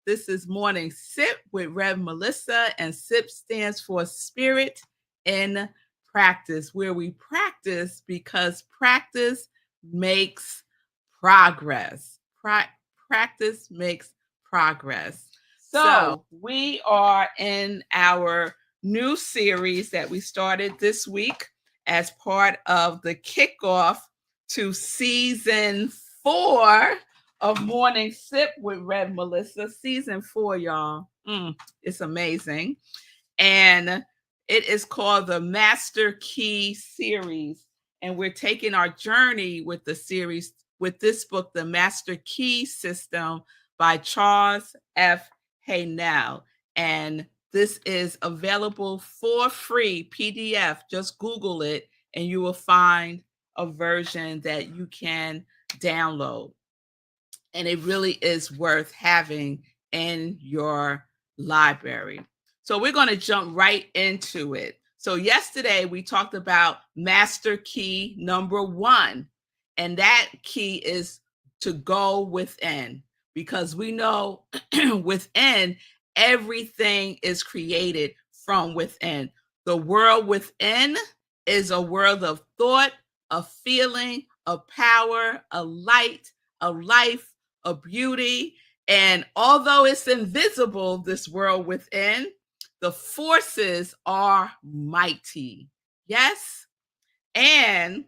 This is Morning Sip with Rev Melissa, and SIP stands for Spirit in Practice, where we practice because practice makes progress. Practice makes progress. So, we are in our new series that we started this week as part of the kickoff to season 4 of Morning Sip with Rev Melissa, season 4, y'all. It's amazing. And it is called the Master Key series. And we're taking our journey with the series with this book, The Master Key System by Charles F. Haynell. And this is available for free PDF. Just Google it and you will find a version that you can download. And it really is worth having in your library. So we're going to jump right into it. So yesterday we talked about master key number 1, and that key is to go within, because we know within everything is created from within. The world within is a world of thought, a feeling, a power, a light, a life, a beauty. And although it's invisible, this world within, the forces are mighty. Yes? And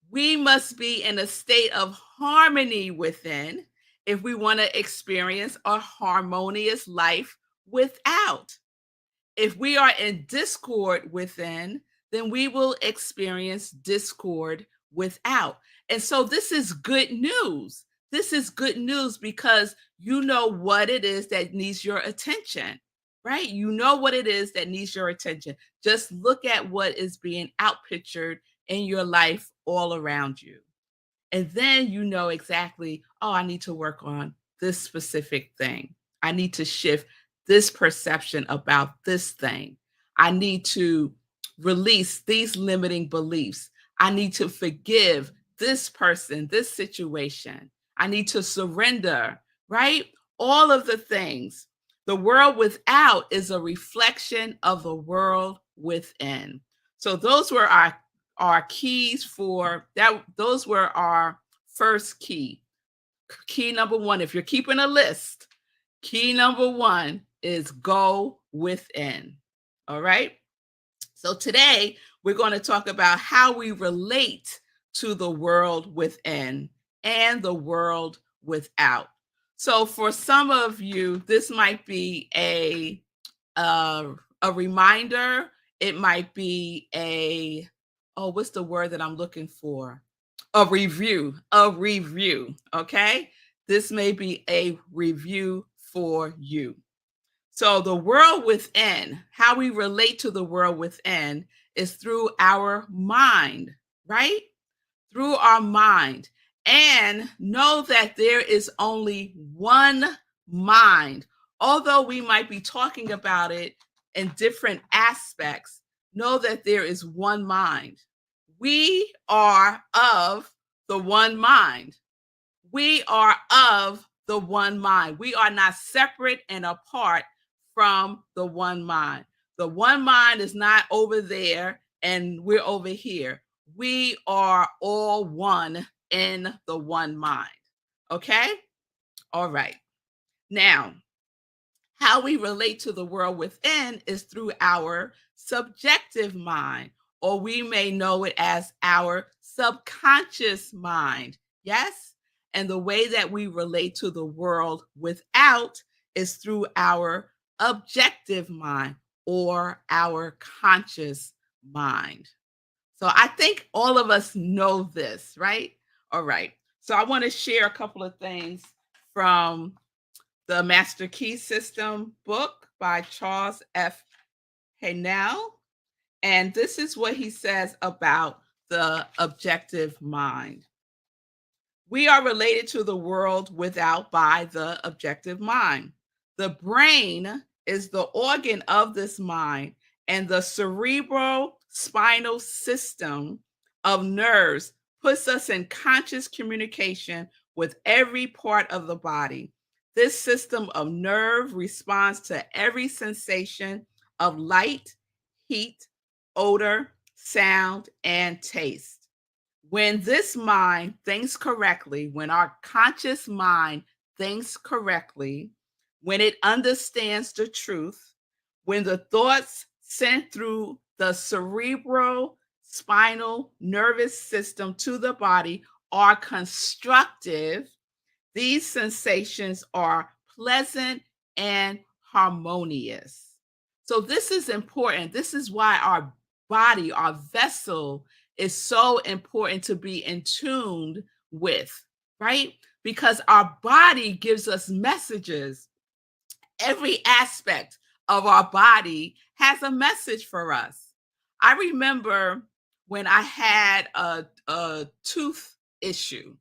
we must be in a state of harmony within if we want to experience a harmonious life without. If we are in discord within, then we will experience discord without. And so this is good news. This is good news because you know what it is that needs your attention, right? You know what it is that needs your attention. Just look at what is being outpictured in your life all around you. And then you know exactly, oh, I need to work on this specific thing. I need to shift this perception about this thing. I need to release these limiting beliefs. I need to forgive this person, this situation. I need to surrender, right? All of the things. The world without is a reflection of the world within. So those were our keys for that. Those were our first key. Key number 1, if you're keeping a list, key number 1 is go within. All right. So today we're going to talk about how we relate to the world within and the world without. So for some of you, this might be a reminder. It might be what's the word that I'm looking for? A review. Okay. This may be a review for you. So the world within, how we relate to the world within is through our mind, right? Through our mind. And know that there is only one mind. Although we might be talking about it in different aspects, know that there is one mind. We are of the one mind. We are of the one mind. We are not separate and apart from the one mind. The one mind is not over there and we're over here. We are all one in the one mind. Okay? All right. Now, how we relate to the world within is through our subjective mind, or we may know it as our subconscious mind. Yes? And the way that we relate to the world without is through our objective mind or our conscious mind. So I think all of us know this, right? All right. So I want to share a couple of things from the Master Key System book by Charles F. Haynell. And this is what he says about the objective mind. We are related to the world without by the objective mind. The brain is the organ of this mind, and the cerebral spinal system of nerves puts us in conscious communication with every part of the body. This system of nerve responds to every sensation of light, heat, odor, sound, and taste. When this mind thinks correctly, when our conscious mind thinks correctly, when it understands the truth, when the thoughts sent through the cerebral spinal nervous system to the body are constructive, these sensations are pleasant and harmonious. So, this is important. This is why our body, our vessel, is so important to be in tune with, right? Because our body gives us messages. Every aspect of our body has a message for us. I remember when I had a tooth issue,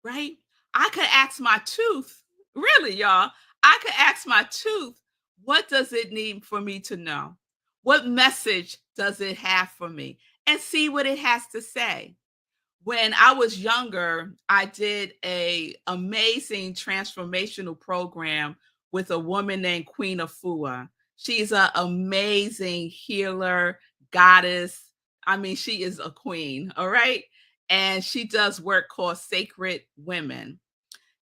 right? I could ask my tooth, really, y'all, I could ask my tooth, what does it need for me to know? What message does it have for me? And see what it has to say. When I was younger, I did a amazing transformational program with a woman named Queen Afua. She's an amazing healer, goddess. I mean, she is a queen, all right? And she does work called Sacred Women.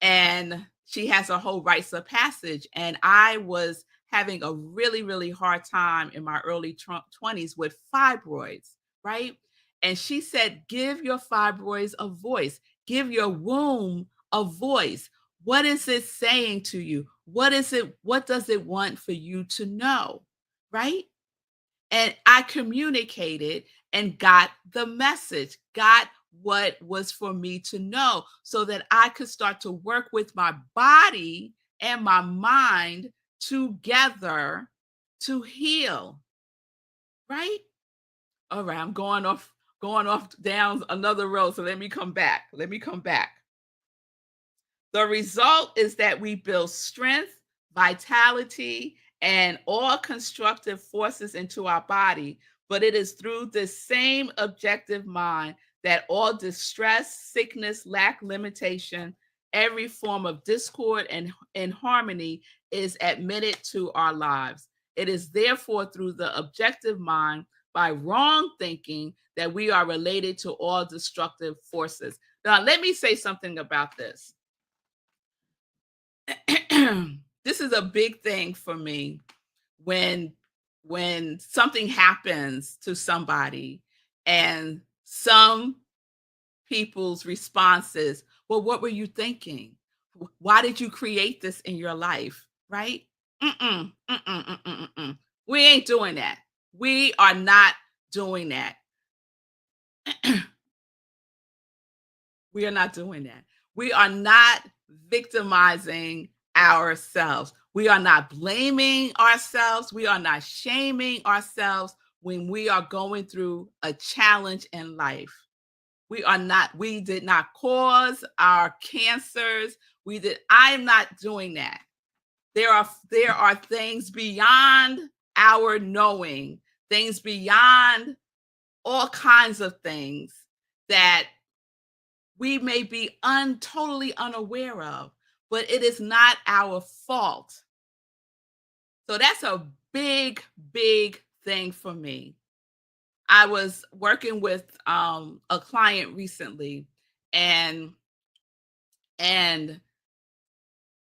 And she has a whole rites of passage. And I was having a really, really hard time in my early 20s with fibroids, right? And she said, give your fibroids a voice, give your womb a voice. What is it saying to you? What is it? What does it want for you to know? Right? And I communicated and got the message, got what was for me to know so that I could start to work with my body and my mind together to heal, right? All right, I'm going off down another road. So let me come back. Let me come back. The result is that we build strength, vitality, and all constructive forces into our body. But it is through this same objective mind that all distress, sickness, lack, limitation, every form of discord and inharmony is admitted to our lives. It is therefore through the objective mind, by wrong thinking, that we are related to all destructive forces. Now, let me say something about this. This is a big thing for me when something happens to somebody and some people's responses, well, what were you thinking? Why did you create this in your life? Right? Mm-mm, mm-mm, mm-mm, mm-mm. We ain't doing that. We are not doing that. We are not doing that. We are not victimizing ourselves. We are not blaming ourselves. We are not shaming ourselves when we are going through a challenge in life. We did not cause our cancers. I am not doing that. There are things beyond our knowing, things beyond all kinds of things that we may be totally unaware of, but it is not our fault. So that's a big, big thing for me. I was working with a client recently, and and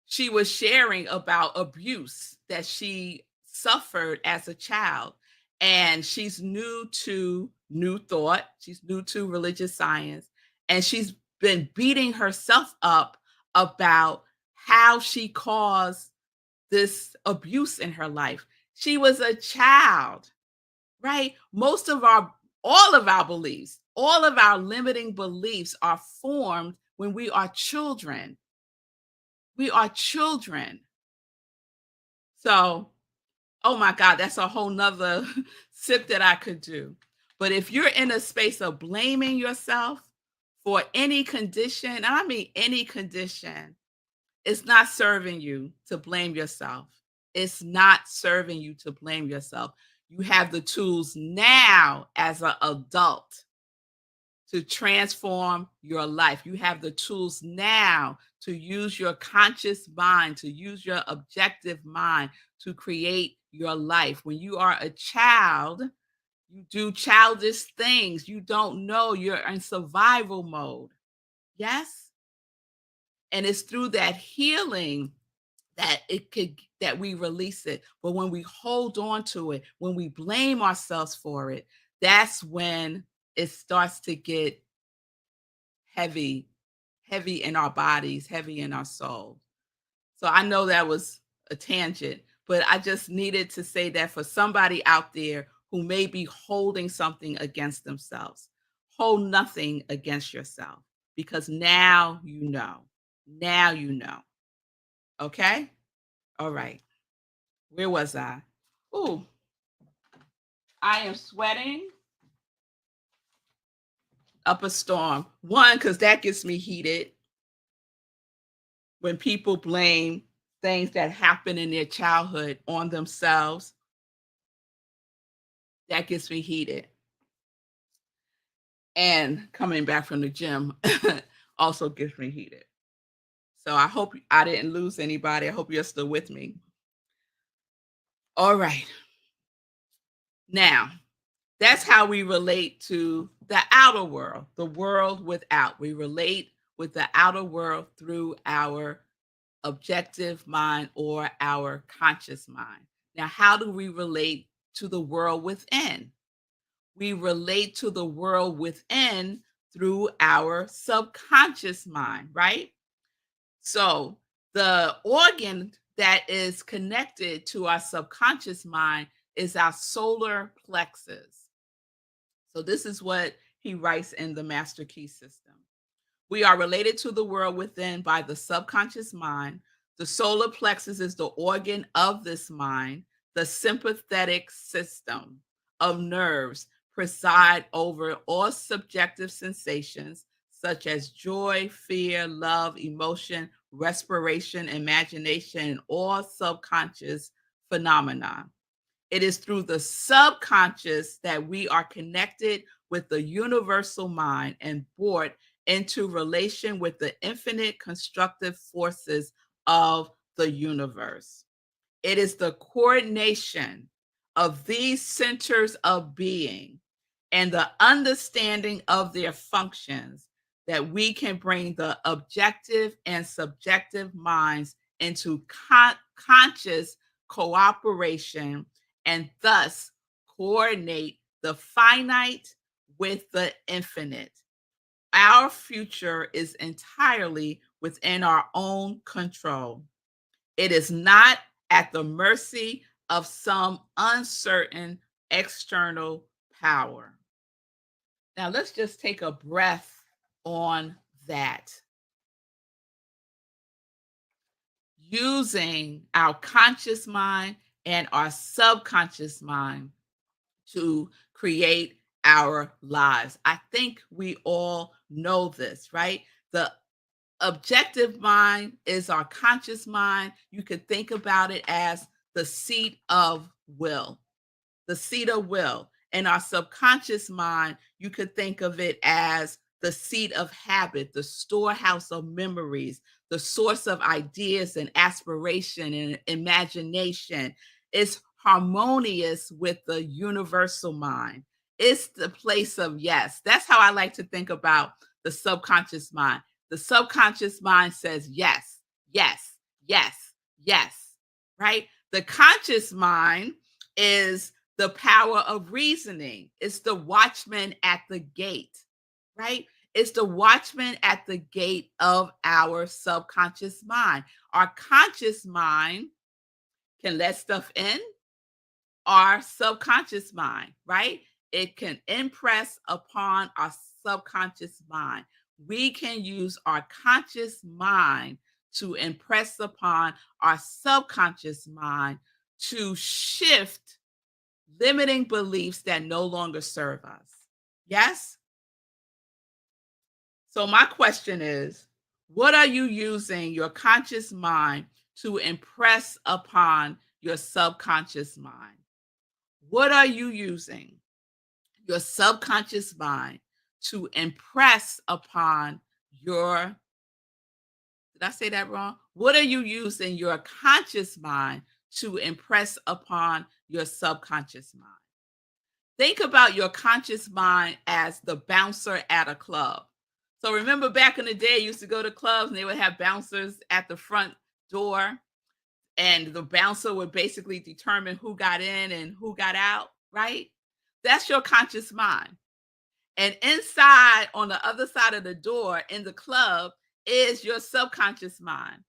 she was sharing about abuse that she suffered as a child. And she's new to New Thought, she's new to religious science, and she's been beating herself up about how she caused this abuse in her life. She was a child, right? All of our beliefs, all of our limiting beliefs are formed when we are children. We are children. So, oh my God, that's a whole nother sip that I could do. But if you're in a space of blaming yourself for any condition, and I mean any condition, it's not serving you to blame yourself. It's not serving you to blame yourself. You have the tools now as an adult to transform your life. You have the tools now to use your conscious mind, to use your objective mind to create your life. When you are a child, you do childish things. You don't know, you're in survival mode. Yes? And it's through that healing that we release it. But when we hold on to it, when we blame ourselves for it, that's when it starts to get heavy, heavy in our bodies, heavy in our soul. So I know that was a tangent, but I just needed to say that for somebody out there who may be holding something against themselves. Hold nothing against yourself, because now you know. Now you know. Okay? All right. Where was I? Ooh, I am sweating up a storm. One, because that gets me heated when people blame things that happen in their childhood on themselves. That gets me heated. And coming back from the gym also gets me heated. So I hope I didn't lose anybody. I hope you're still with me. All right. Now, that's how we relate to the outer world, the world without. We relate with the outer world through our objective mind or our conscious mind. Now, how do we relate to the world within? We relate to the world within through our subconscious mind, right? So, the organ that is connected to our subconscious mind is our solar plexus. So, this is what he writes in the Master Key System. We are related to the world within by the subconscious mind. The solar plexus is the organ of this mind. The sympathetic system of nerves preside over all subjective sensations such as joy, fear, love, emotion, respiration, imagination, and all subconscious phenomena. It is through the subconscious that we are connected with the universal mind and brought into relation with the infinite constructive forces of the universe. It is the coordination of these centers of being and the understanding of their functions that we can bring the objective and subjective minds into conscious cooperation and thus coordinate the finite with the infinite. Our future is entirely within our own control. It is not at the mercy of some uncertain external power. Now, let's just take a breath on that. Using our conscious mind and our subconscious mind to create our lives. I think we all know this, right? The objective mind is our conscious mind. You could think about it as the seat of will, the seat of will. And our subconscious mind, you could think of it as the seat of habit, the storehouse of memories, the source of ideas and aspiration and imagination. It's harmonious with the universal mind. It's the place of yes. That's how I like to think about the subconscious mind. The subconscious mind says yes, yes, yes, yes, right? The conscious mind is the power of reasoning. It's the watchman at the gate, right? It's the watchman at the gate of our subconscious mind. Our conscious mind can let stuff in, our subconscious mind, right? It can impress upon our subconscious mind. We can use our conscious mind to impress upon our subconscious mind to shift limiting beliefs that no longer serve us. Yes? So, my question is, what are you using your conscious mind to impress upon your subconscious mind? What are you using your subconscious mind to impress upon your Did I say that wrong? What are you using your conscious mind to impress upon your subconscious mind? Think about your conscious mind as the bouncer at a club. So remember back in the day, you used to go to clubs and they would have bouncers at the front door, and the bouncer would basically determine who got in and who got out, right? That's your conscious mind. And inside, on the other side of the door in the club, is your subconscious mind,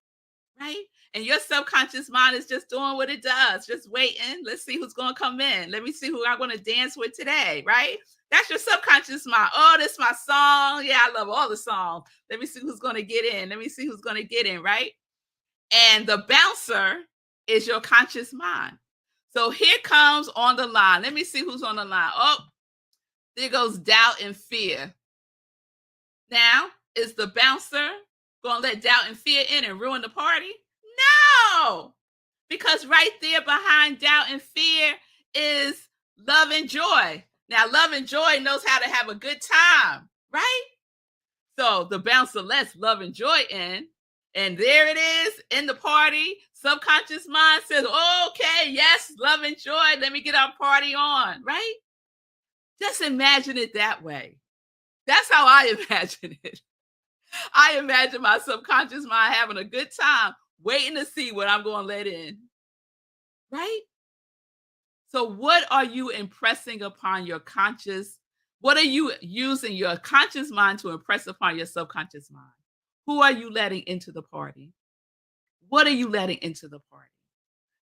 right? And your subconscious mind is just doing what it does, just waiting. Let's see who's going to come in. Let me see who I'm going to dance with today, right? That's your subconscious mind. Oh, this is my song. Yeah, I love all the songs. Let me see who's going to get in. Let me see who's going to get in, right? And the bouncer is your conscious mind. So here comes on the line. Let me see who's on the line. Oh, there goes doubt and fear. Now, is the bouncer going to let doubt and fear in and ruin the party? No, because right there behind doubt and fear is love and joy. Now, love and joy knows how to have a good time, right? So the bouncer lets love and joy in, and there it is in the party. Subconscious mind says, okay, yes, love and joy. Let me get our party on, right? Just imagine it that way. That's how I imagine it. I imagine my subconscious mind having a good time, waiting to see what I'm going to let in, right? So what are you impressing upon your conscious? What are you using your conscious mind to impress upon your subconscious mind? Who are you letting into the party? What are you letting into the party?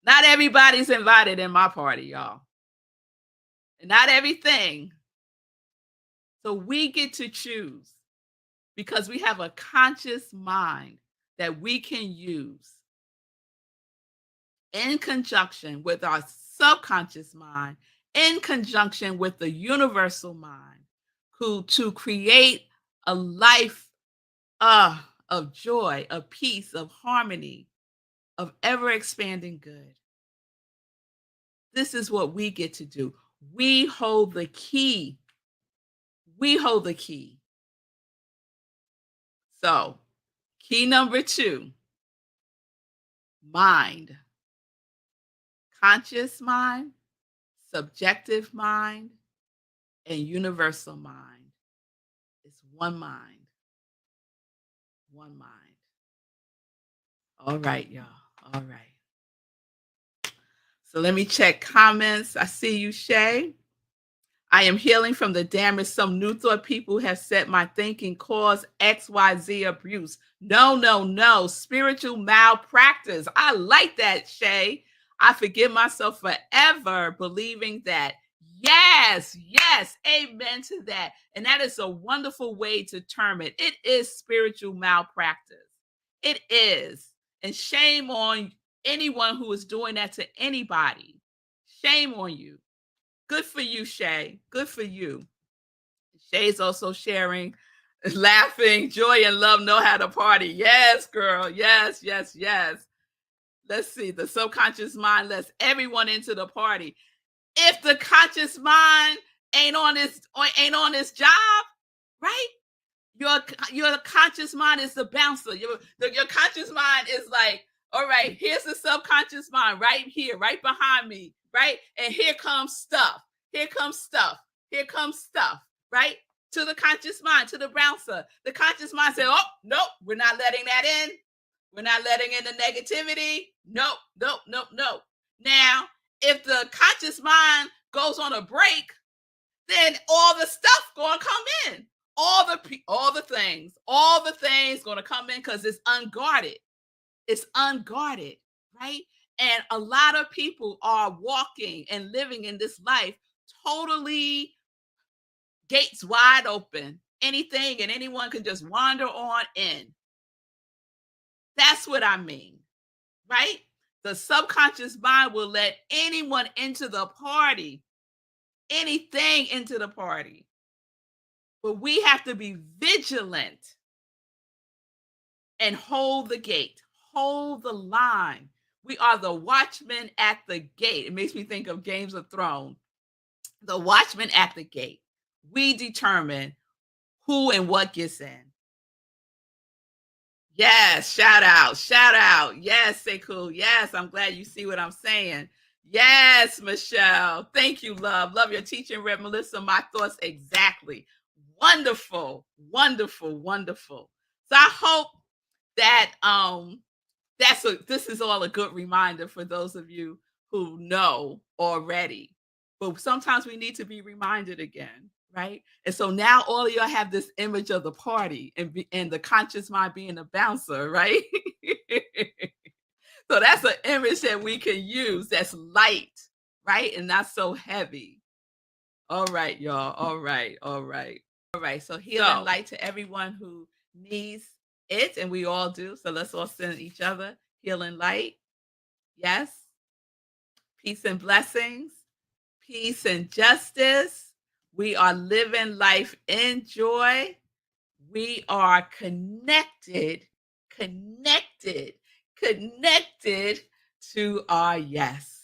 Not everybody's invited in my party, y'all. And not everything. So we get to choose, because we have a conscious mind that we can use in conjunction with our subconscious mind, in conjunction with the universal mind, to create a life of joy, of peace, of harmony, of ever expanding good. This is what we get to do. We hold the key. We hold the key. So, key number 2, mind. Conscious mind, subjective mind, and universal mind. It's one mind. One mind. All right, y'all. All right. So let me check comments. I see you, Shay. I am healing from the damage some new thought people have set my thinking cause XYZ abuse. No, no, no. Spiritual malpractice. I like that, Shay. I forgive myself forever believing that. Yes, yes. Amen to that. And that is a wonderful way to term it. It is spiritual malpractice. It is. And shame on anyone who is doing that to anybody. Shame on you. Good for you, Shay. Good for you. Shay's also sharing, laughing, joy and love know how to party. Yes, girl. Yes, yes, yes. Let's see. The subconscious mind lets everyone into the party. If the conscious mind ain't on this job, right? Your conscious mind is the bouncer. Your conscious mind is like, all right, here's the subconscious mind right here, right behind me, right? And here comes stuff. Here comes stuff. Here comes stuff, right? To the conscious mind, to the bouncer. The conscious mind said, oh, nope, we're not letting that in. We're not letting in the negativity. Nope, nope, nope, nope. Now, if the conscious mind goes on a break, then all the stuff gonna come in. All the things gonna come in because it's unguarded. It's unguarded, right? And a lot of people are walking and living in this life totally gates wide open. Anything and anyone can just wander on in. That's what I mean, right? The subconscious mind will let anyone into the party, anything into the party. But we have to be vigilant and hold the gate, hold the line. We are the watchmen at the gate. It makes me think of Games of Thrones. The watchmen at the gate. We determine who and what gets in. Yes, shout out, shout out. Yes, say cool. Yes, I'm glad you see what I'm saying. Yes, Michelle. Thank you, love. Love your teaching, Rev Melissa. My thoughts exactly. Wonderful, wonderful, wonderful. So I hope that this is all a good reminder for those of you who know already. But sometimes we need to be reminded again, right? And so now all of y'all have this image of the party and the conscious mind being a bouncer, right? So that's an image that we can use that's light, right? And not so heavy. All right, y'all. All right. All right. All right. So healing light to everyone who needs it, and we all do. So let's all send each other healing light. Yes. Peace and blessings. Peace and justice. We are living life in joy. We are connected, connected, connected to our yes.